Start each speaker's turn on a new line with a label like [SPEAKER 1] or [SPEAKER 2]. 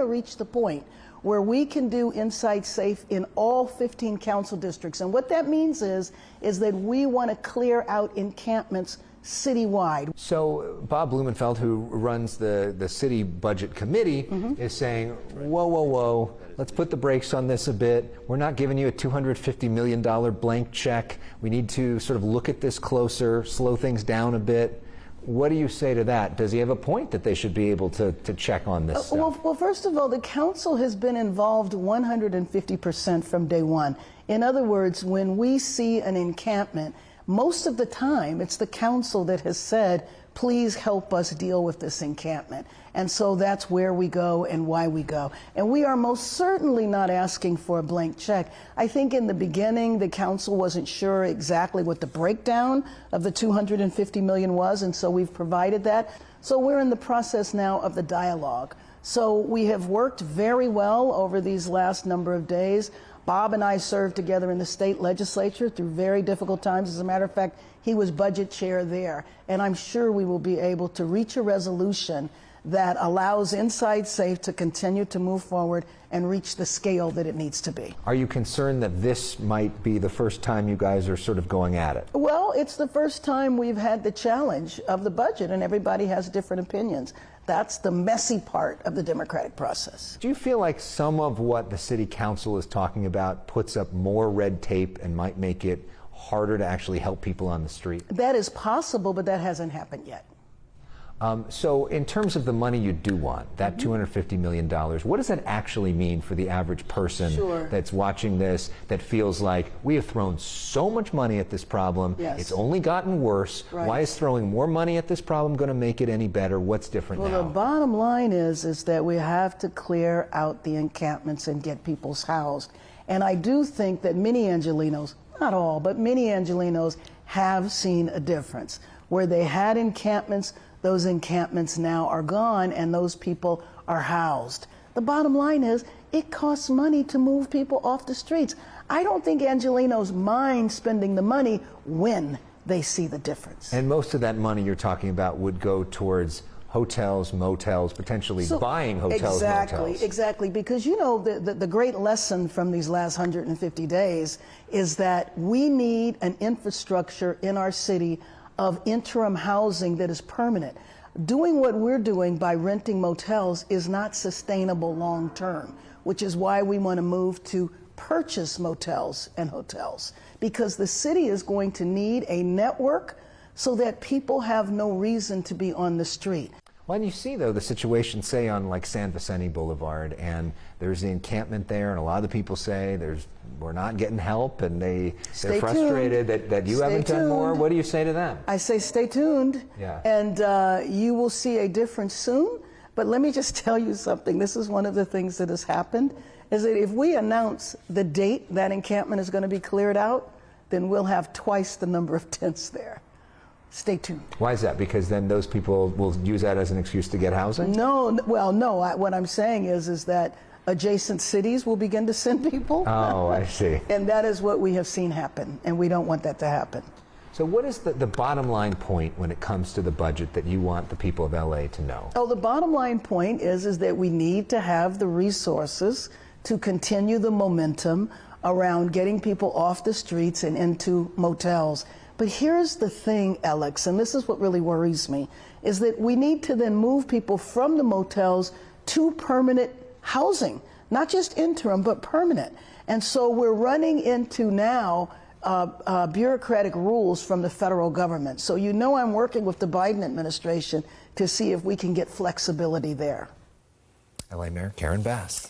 [SPEAKER 1] reach the point where we can do Inside Safe in all 15 council districts. And what that means is that we want to clear out encampments citywide.
[SPEAKER 2] So Bob Blumenfeld, who runs the city budget committee, is saying, whoa, whoa, whoa, let's put the brakes on this a bit. We're not giving you a $250 million blank check. We need to sort of look at this closer, slow things down a bit. What do you say to that? Does he have a point that they should be able to check on this stuff?
[SPEAKER 1] Well, first of all, the council has been involved 150% from day one. In other words, when we see an encampment, most of the time it's the council that has said, please help us deal with this encampment. And so that's where we go and why we go. And we are most certainly not asking for a blank check. I think in the beginning, the council wasn't sure exactly what the breakdown of the $250 million was, and so we've provided that. So we're in the process now of the dialogue. So we have worked very well over these last number of days. Bob and I served together in the state legislature through very difficult times. As a matter of fact, he was budget chair there. And I'm sure we will be able to reach a resolution that allows Inside Safe to continue to move forward and reach the scale that it needs to be.
[SPEAKER 2] Are you concerned that this might be the first time you guys are sort of going at it?
[SPEAKER 1] Well, it's the first time we've had the challenge of the budget, and everybody has different opinions. That's the messy part of the democratic process.
[SPEAKER 2] Do you feel like some of what the city council is talking about puts up more red tape and might make it harder to actually help people on the street?
[SPEAKER 1] That is possible, but that hasn't happened yet.
[SPEAKER 2] So in terms of the money you do want, that $250 million, what does that actually mean for the average person that's watching this, that feels like we have thrown so much money at this problem, it's only gotten worse, why is throwing more money at this problem going to make it any better? What's different now?
[SPEAKER 1] Well, the bottom line is that we have to clear out the encampments and get people housed. And I do think that many Angelenos, not all, but many Angelenos have seen a difference. Where they had encampments, those encampments now are gone and those people are housed. The bottom line is it costs money to move people off the streets. I don't think Angelenos mind spending the money when they see the difference.
[SPEAKER 2] And most of that money you're talking about would go towards hotels, motels, potentially buying hotels, motels.
[SPEAKER 1] Exactly, because you know the great lesson from these last 150 days is that we need an infrastructure in our city of interim housing that is permanent. Doing what we're doing by renting motels is not sustainable long term, which is why we want to move to purchase motels and hotels, because the city is going to need a network so that people have no reason to be on the street.
[SPEAKER 2] Well, you see, though, the situation, say, on like San Vicente Boulevard, and there's the encampment there, and a lot of the people say we're not getting help, and they're frustrated that you haven't done more. What do you say to them?
[SPEAKER 1] I say stay tuned, and you will see a difference soon. But let me just tell you something. This is one of the things that has happened, is that if we announce the date that encampment is going to be cleared out, then we'll have twice the number of tents there. Stay tuned.
[SPEAKER 2] Why is that? Because then those people will use that as an excuse to get housing?
[SPEAKER 1] No, well, no. What I'm saying is that adjacent cities will begin to send people.
[SPEAKER 2] Oh, I see.
[SPEAKER 1] And that is what we have seen happen, and we don't want that to happen.
[SPEAKER 2] So what is the bottom line point when it comes to the budget that you want the people of LA to know?
[SPEAKER 1] Oh, the bottom line point is that we need to have the resources to continue the momentum around getting people off the streets and into motels. But here's the thing, Elex, and this is what really worries me, is that we need to then move people from the motels to permanent housing, not just interim, but permanent. And so we're running into now bureaucratic rules from the federal government. So you know I'm working with the Biden administration to see if we can get flexibility there.
[SPEAKER 2] LA Mayor Karen Bass.